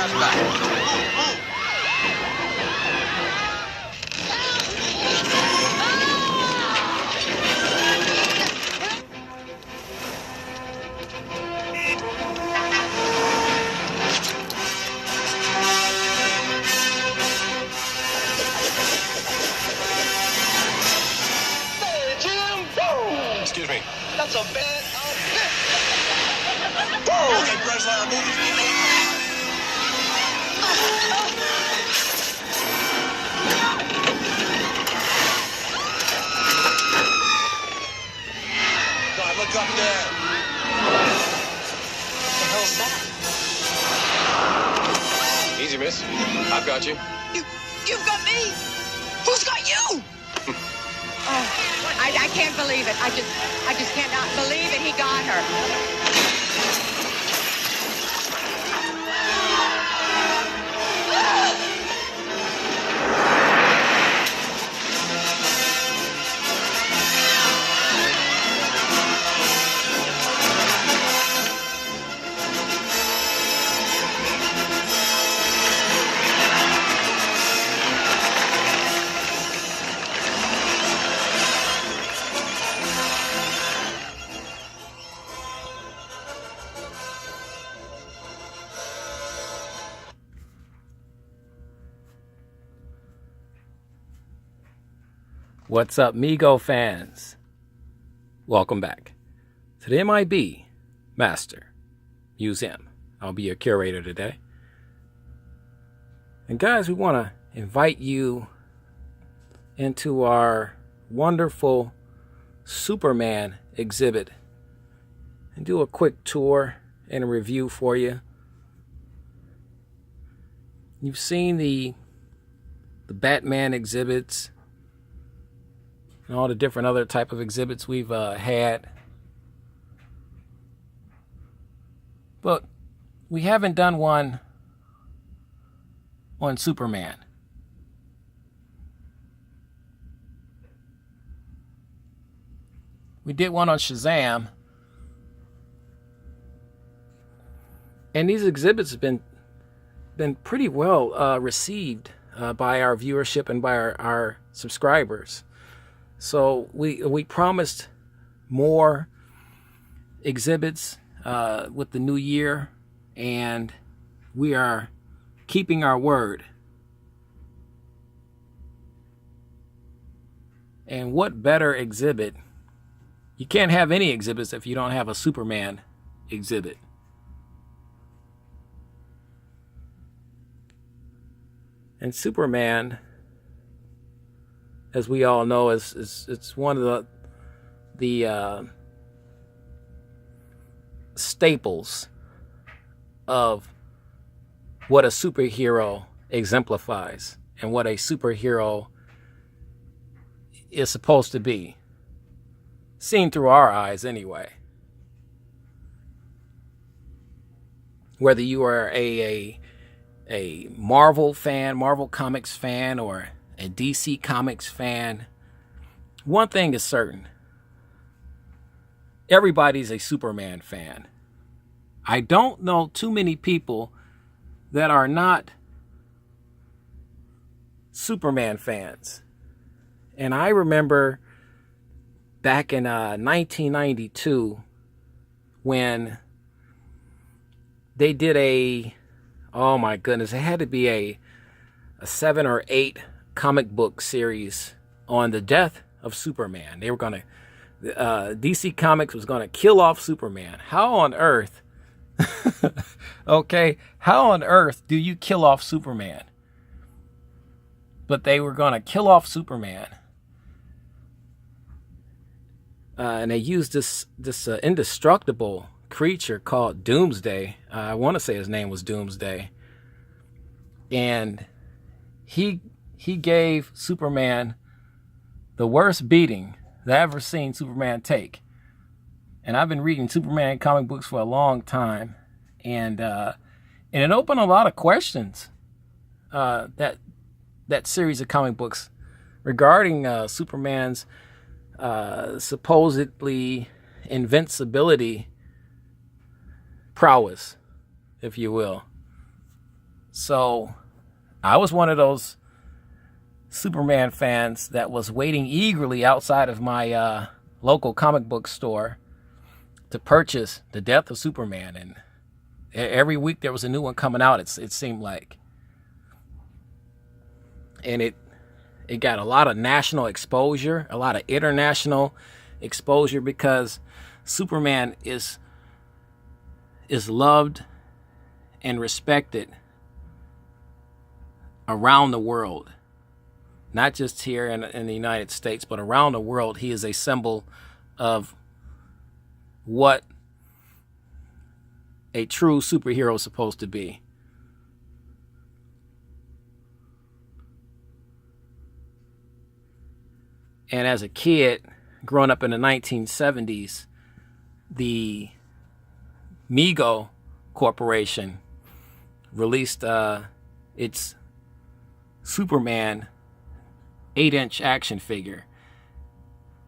guy's back. Excuse me. That's a bad outfit. Okay, Breslau, move. God, look up there. What the hell's that? Easy, miss. I've got you. You've got me. Who's got you? I can't believe it. I just cannot believe it. He got her. What's up, Mego fans? Welcome back to the M.I.B. Master Museum. I'll be your curator today. And guys, we want to invite you into our wonderful Superman exhibit and do a quick tour and a review for you. You've seen the Batman exhibits and all the different other type of exhibits we've had. But we haven't done one on Superman. We did one on Shazam. And these exhibits have been pretty well received by our viewership and by our subscribers. So we promised more exhibits with the new year, and we are keeping our word. And what better exhibit? You can't have any exhibits if you don't have a Superman exhibit. And Superman, as we all know, it's one of the staples of what a superhero exemplifies and what a superhero is supposed to be, seen through our eyes anyway. Whether you are a Marvel fan, Marvel Comics fan, or a DC Comics fan, one thing is certain: everybody's a Superman fan. I don't know too many people that are not Superman fans. And I remember back in 1992 when they did oh my goodness, it had to be a 7 or 8 comic book series on the death of Superman. They were going to, DC Comics was going to kill off Superman. How on earth, okay, how on earth do you kill off Superman? But they were going to kill off Superman. And they used this indestructible creature called Doomsday. I want to say his name was Doomsday. And he gave Superman the worst beating that I've ever seen Superman take. And I've been reading Superman comic books for a long time, and it opened a lot of questions, that series of comic books regarding Superman's supposedly invincibility prowess, if you will. So I was one of those Superman fans that was waiting eagerly outside of my local comic book store to purchase The Death of Superman. And every week there was a new one coming out, it seemed like. And it got a lot of national exposure, a lot of international exposure, because Superman is loved and respected around the world. Not just here in the United States, but around the world. He is a symbol of what a true superhero is supposed to be. And as a kid, growing up in the 1970s, the Mego Corporation released its Superman 8-inch action figure.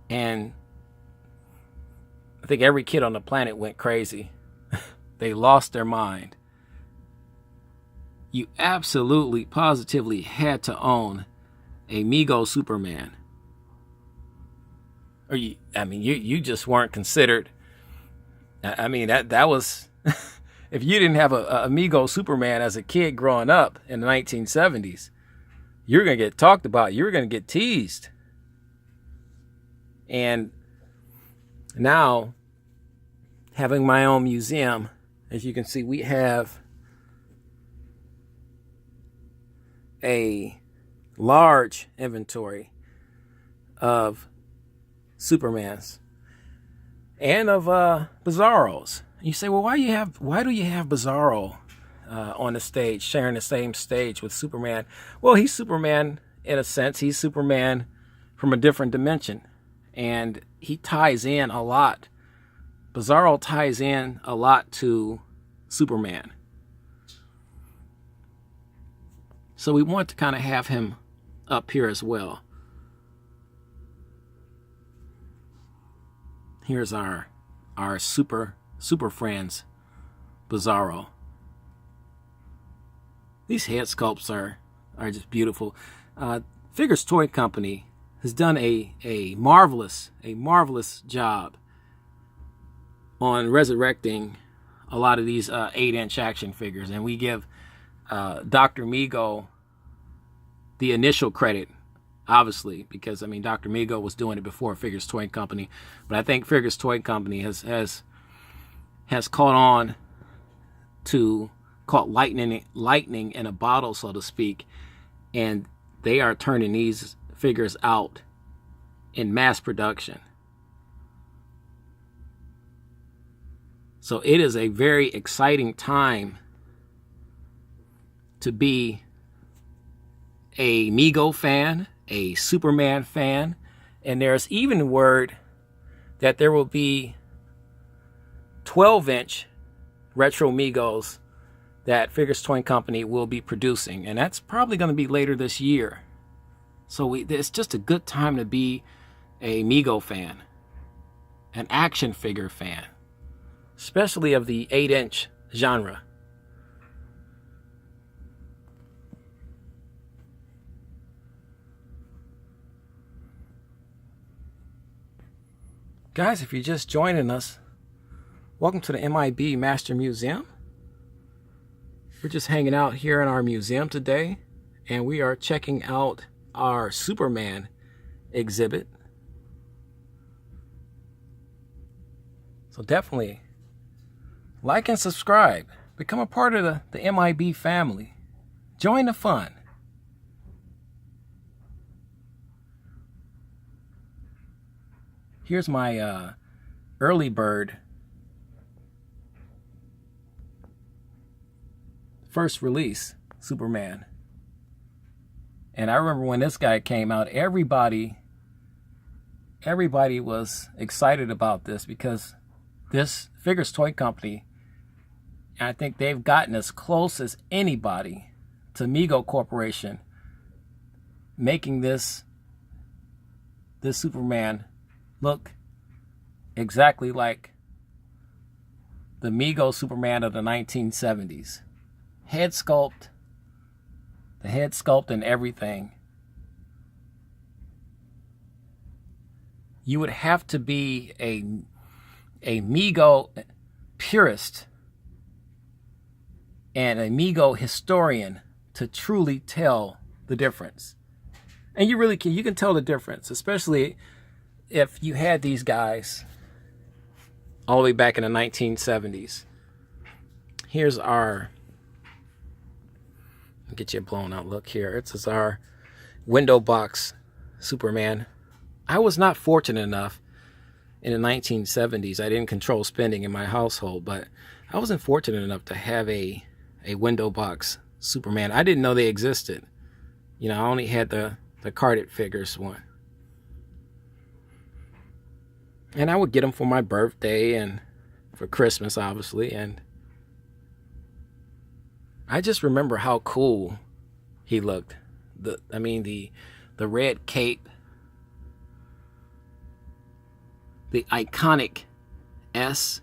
And I think every kid on the planet went crazy. They lost their mind. You absolutely, positively had to own a Mego Superman. Or you just weren't considered. I mean, that was, if you didn't have a Mego Superman as a kid growing up in the 1970s, you're going to get talked about. You're going to get teased. And now, having my own museum, as you can see, we have a large inventory of Supermans and of Bizarros. You say, well, why do you have Bizarro on the stage, sharing the same stage with Superman? Well, he's Superman in a sense. He's Superman from a different dimension, and he ties in a lot. Bizarro ties in a lot to Superman. So we want to kind of have him up here as well. Here's our super friends, Bizarro. These head sculpts are just beautiful. Figures Toy Company has done a marvelous job on resurrecting a lot of these 8-inch action figures, and we give Dr. Mego the initial credit, obviously, because Dr. Mego was doing it before Figures Toy Company, but I think Figures Toy Company has caught on to caught lightning in a bottle, so to speak, and they are turning these figures out in mass production. So it is a very exciting time to be a Mego fan, a Superman fan, and there's even word that there will be 12-inch retro Megos that Figures Toy Company will be producing, and that's probably going to be later this year. So it's just a good time to be a Mego fan, an action figure fan, especially of the 8-inch genre. Guys, if you're just joining us, welcome to the M.I.B. Master Museum. We're just hanging out here in our museum today, and we are checking out our Superman exhibit. So definitely like and subscribe. Become a part of the M.I.B. family. Join the fun. Here's my early bird first release, Superman. And I remember when this guy came out, everybody was excited about this, because this Figures Toy Company, I think they've gotten as close as anybody to Mego Corporation, making this Superman look exactly like the Mego Superman of the 1970s. Head sculpt, the head sculpt and everything. You would have to be a Mego purist and a Mego historian to truly tell the difference. And you really can. You can tell the difference, especially if you had these guys all the way back in the 1970s. Here's our, I'll get you a blown out look here. It's our window box Superman. I was not fortunate enough in the 1970s. I didn't control spending in my household, but I wasn't fortunate enough to have a window box Superman. I didn't know they existed. You know, I only had the carded figures one. And I would get them for my birthday and for Christmas, obviously. And I just remember how cool he looked. The red cape, the iconic S.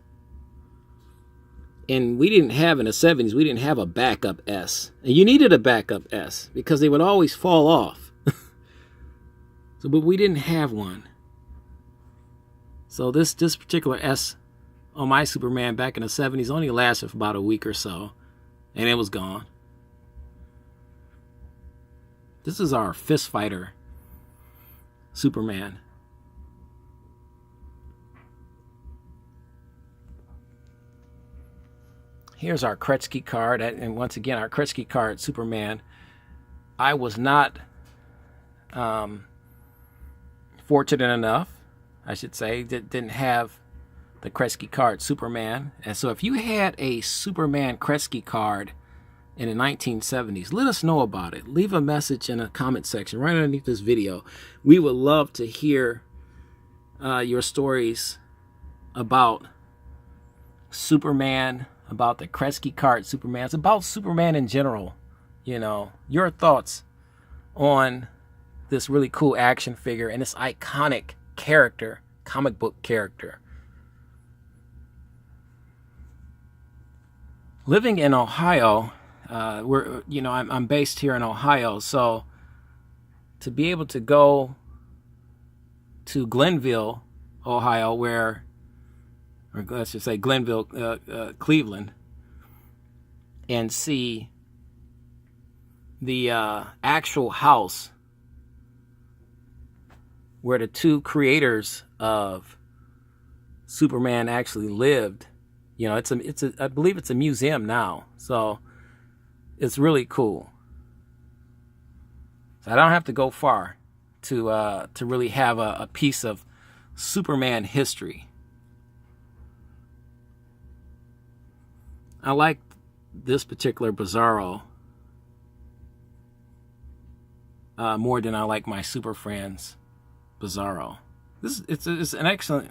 And we didn't have, in the 70s, we didn't have a backup S. And you needed a backup S because they would always fall off. But we didn't have one. So this particular S on my Superman back in the 70s only lasted for about a week or so. And it was gone. This is our fist fighter Superman. Here's our Kretsky card, and once again, our Kretsky card, Superman. I was not fortunate enough, I should say, that didn't have the Kretsky card, Superman. And so if you had a Superman Kretsky card in the 1970s, let us know about it. Leave a message in the comment section right underneath this video. We would love to hear your stories about Superman, about the Kretsky card Supermans, about Superman in general. You know, your thoughts on this really cool action figure and this iconic character, comic book character. Living in Ohio, I'm based here in Ohio, so to be able to go to Glenville, Ohio, or let's just say Glenville, Cleveland, and see the actual house where the two creators of Superman actually lived. You know, I believe it's a museum now, so it's really cool. So I don't have to go far to really have a piece of Superman history. I like this particular Bizarro more than I like my Super Friends Bizarro. It's an excellent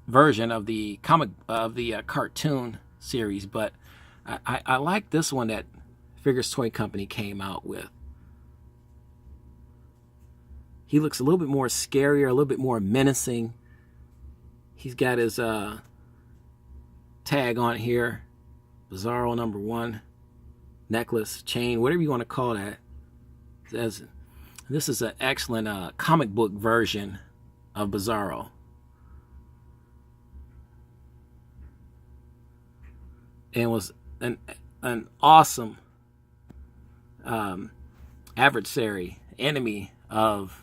version of the cartoon series, but I like this one that Figures Toy Company came out with. He looks a little bit more scarier, a little bit more menacing. He's got his tag on here, Bizarro #1, necklace, chain, whatever you want to call that. This is an excellent comic book version of Bizarro. And was an awesome adversary, enemy of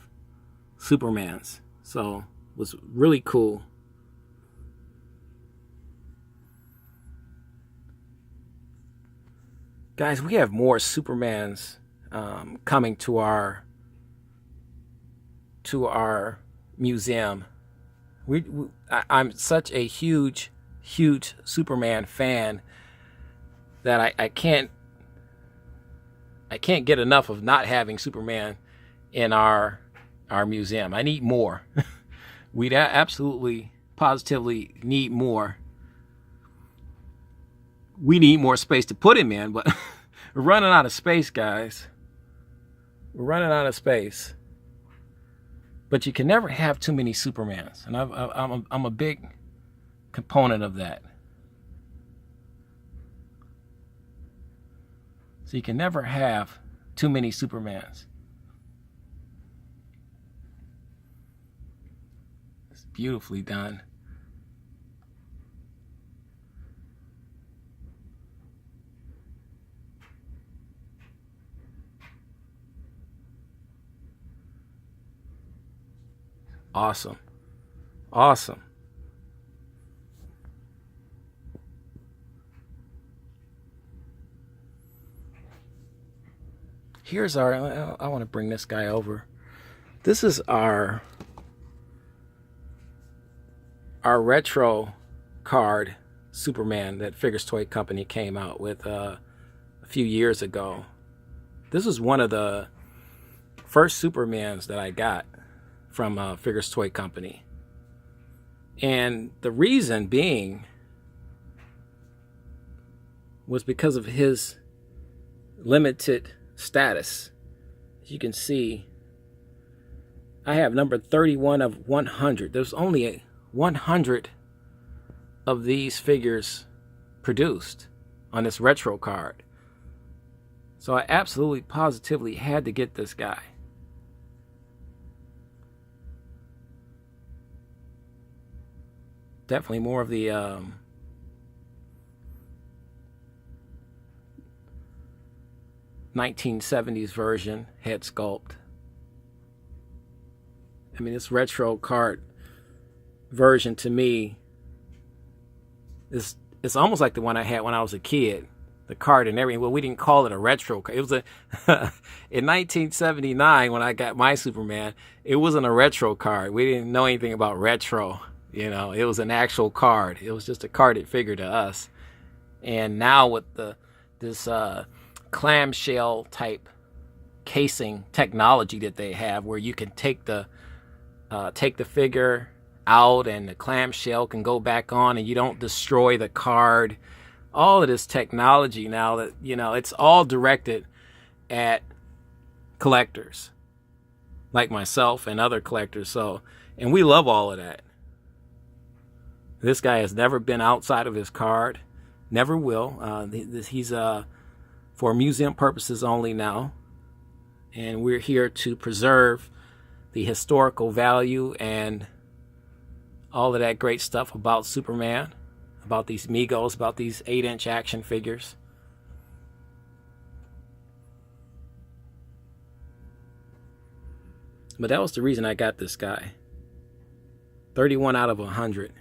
Superman's. So it was really cool. Guys, we have more Supermans coming to our museum. I'm such a huge Superman fan that I can't get enough of not having Superman in our museum. I need more. We absolutely, positively need more. We need more space to put him in, but we're running out of space, guys. We're running out of space. But you can never have too many Supermans, and I'm a big component of that. So you can never have too many Supermans. It's beautifully done. Awesome. Awesome. Here's our, I want to bring this guy over. This is our retro card Superman that Figures Toy Company came out with a few years ago. This is one of the first Supermans that I got from Figures Toy Company. And the reason being was because of his limited status. As you can see, I have number 31 of 100. There's only 100 of these figures produced on this retro card. So I absolutely positively had to get this guy. Definitely more of the 1970s version head sculpt. I mean, this retro card version to me is, it's almost like the one I had when I was a kid. The card and everything. Well, we didn't call it a retro card. It was a in 1979 when I got my Superman, it wasn't a retro card. We didn't know anything about retro. You know, it was an actual card. It was just a carded figure to us. And now with this clamshell type casing technology that they have, where you can take the figure out and the clamshell can go back on and you don't destroy the card. All of this technology now that, you know, it's all directed at collectors like myself and other collectors. So, and we love all of that. This guy has never been outside of his card, never will. He's for museum purposes only now, and we're here to preserve the historical value and all of that great stuff about Superman, about these Megos, about these 8-inch action figures. But that was the reason I got this guy. 31 out of 100.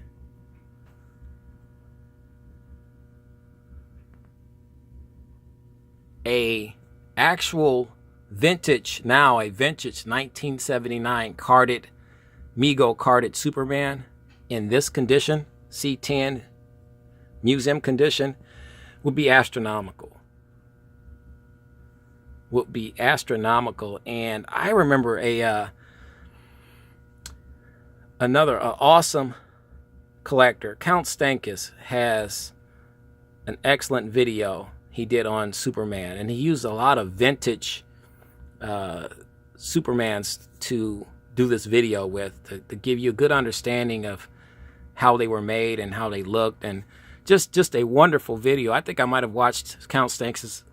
A vintage 1979 carded Mego carded Superman in this condition, C10 museum condition, would be astronomical. Would be astronomical. And I remember another awesome collector, Count Stankus, has an excellent video he did on Superman, and he used a lot of vintage Supermans to do this video with, to give you a good understanding of how they were made and how they looked, and just a wonderful video. I think I might have watched Count Stankus's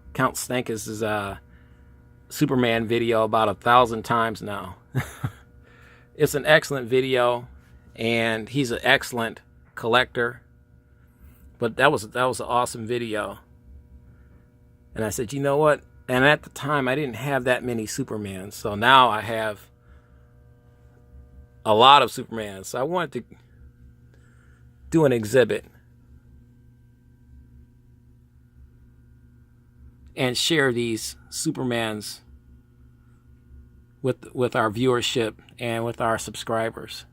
Superman video about 1,000 times now. It's an excellent video, and he's an excellent collector. But that was an awesome video. And I said, you know what? And at the time, I didn't have that many Supermans. So now I have a lot of Supermans. So I wanted to do an exhibit and share these Supermans with our viewership and with our subscribers.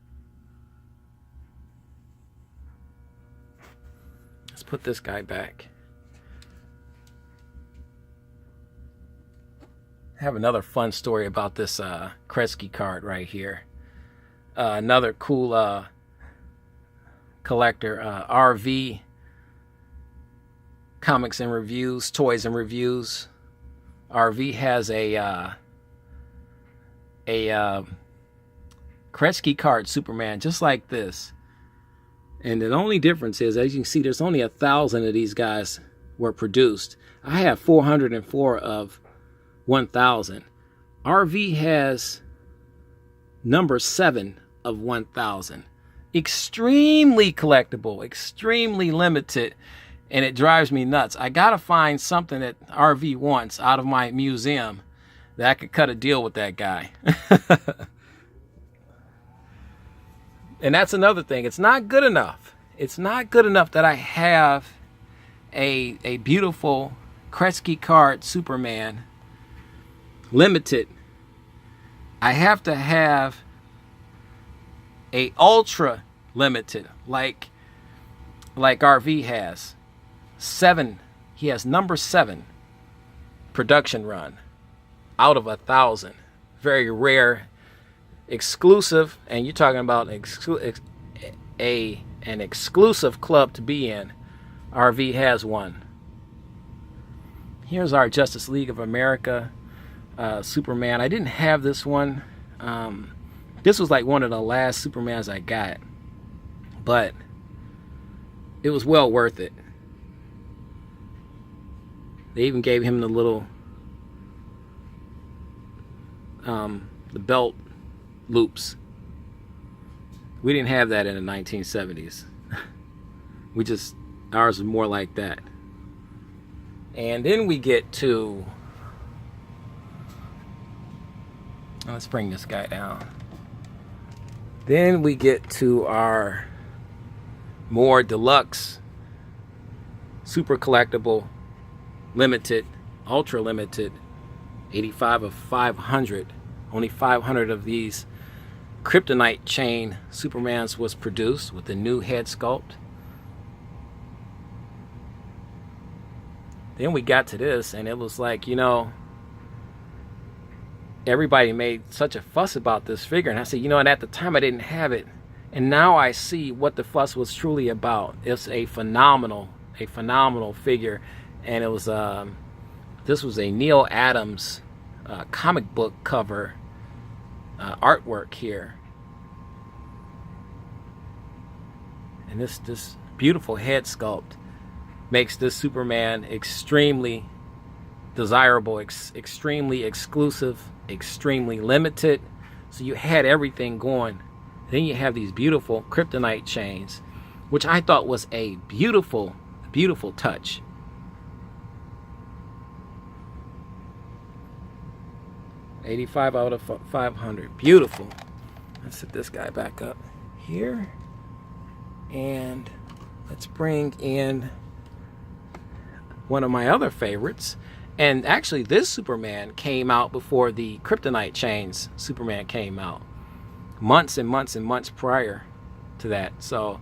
Let's put this guy back. I have another fun story about this Kresge card right here. Another cool collector, RV Comics and Reviews, Toys and Reviews. RV has a Kresge card Superman just like this. And the only difference is, as you can see, there's only 1,000 of these guys were produced. I have 404 of 1,000. RV has number 7 of 1,000. Extremely collectible, extremely limited, and it drives me nuts. I gotta find something that RV wants out of my museum that I could cut a deal with that guy. And that's another thing. It's not good enough. It's not good enough that I have a beautiful Kresge card Superman limited. I have to have a ultra limited, like RV has. 7. He has number 7 production run out of 1,000. Very rare, exclusive, and you're talking about an exclusive club to be in. RV has one. Here's our Justice League of America Superman. I didn't have this one. This was like one of the last Supermans I got, but it was well worth it. They even gave him the little the belt loops. We didn't have that in the 1970s. Ours was more like that. And then we get to, let's bring this guy down. Then we get to our more deluxe, super collectible, limited, ultra limited, 85 of 500. Only 500 of these Kryptonite chain Supermans was produced with the new head sculpt. Then we got to this, and it was like, everybody made such a fuss about this figure, and I said, and at the time I didn't have it, and now I see what the fuss was truly about. It's a phenomenal figure, and it was this was a Neil Adams comic book cover artwork here, and this beautiful head sculpt makes this Superman extremely desirable, extremely exclusive, extremely limited. So you had everything going. Then you have these beautiful Kryptonite chains, which I thought was a beautiful touch. $85 out of 500. Beautiful. Let's set this guy back up here. And let's bring in one of my other favorites. And actually, this Superman came out before the Kryptonite chains Superman came out. Months and months and months prior to that. So,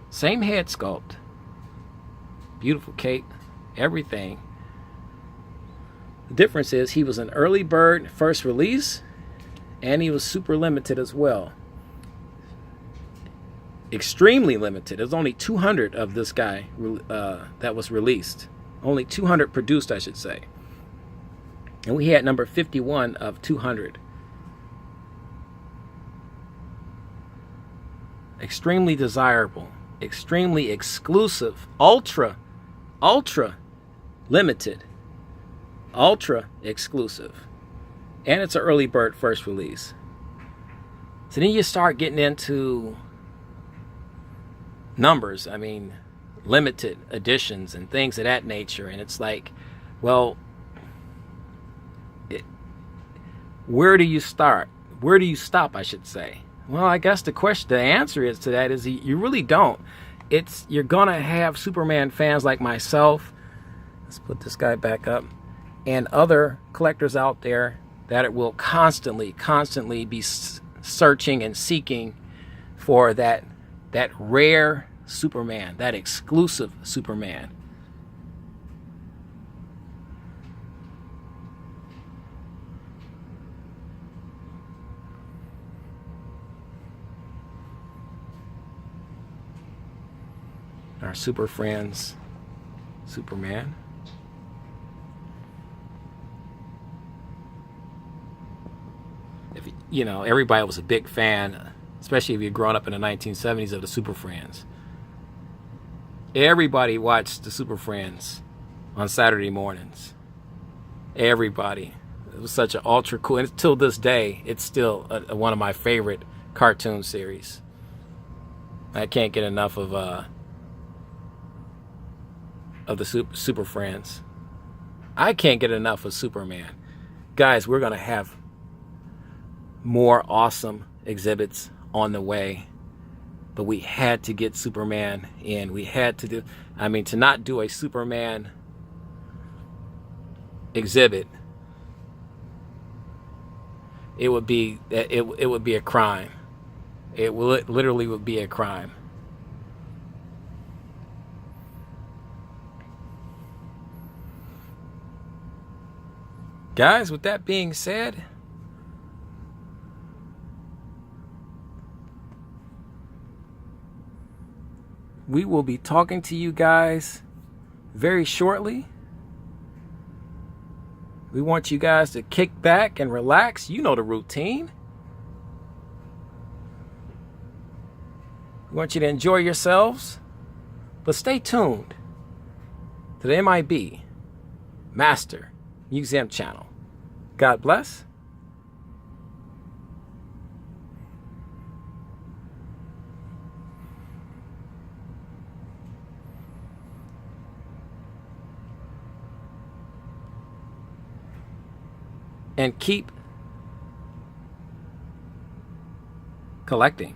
same head sculpt. Beautiful cape. Everything. The difference is he was an early bird first release, and he was super limited as well. Extremely limited. There's only 200 of this guy that was released. Only 200 produced, I should say. And we had number 51 of 200. Extremely desirable. Extremely exclusive. Ultra limited. Ultra exclusive. And it's an early bird first release. So then you start getting into numbers. I mean, limited editions and things of that nature, and it's like, well, where do you start? Where do you stop, I should say? Well, I guess the answer is to that is you really don't. You're gonna have Superman fans like myself. Let's put this guy back up, and other collectors out there that it will constantly be searching and seeking for that rare Superman, that exclusive Superman. Our super friends, Superman. If everybody was a big fan, especially if you're growing up in the 1970s, of the Super Friends. Everybody watched the Super Friends on Saturday mornings. Everybody. It was such an ultra cool, and till this day, it's still one of my favorite cartoon series. I can't get enough of the Super Friends. I can't get enough of Superman. Guys, we're gonna have more awesome exhibits on the way, but we had to get Superman in. We had to do, I mean, to not do a Superman exhibit, it would be a crime. It literally would be a crime. Guys, with that being said, we will be talking to you guys very shortly. We want you guys to kick back and relax. You know the routine. We want you to enjoy yourselves. But stay tuned to the M.I.B. Master Museum channel. God bless. And keep collecting.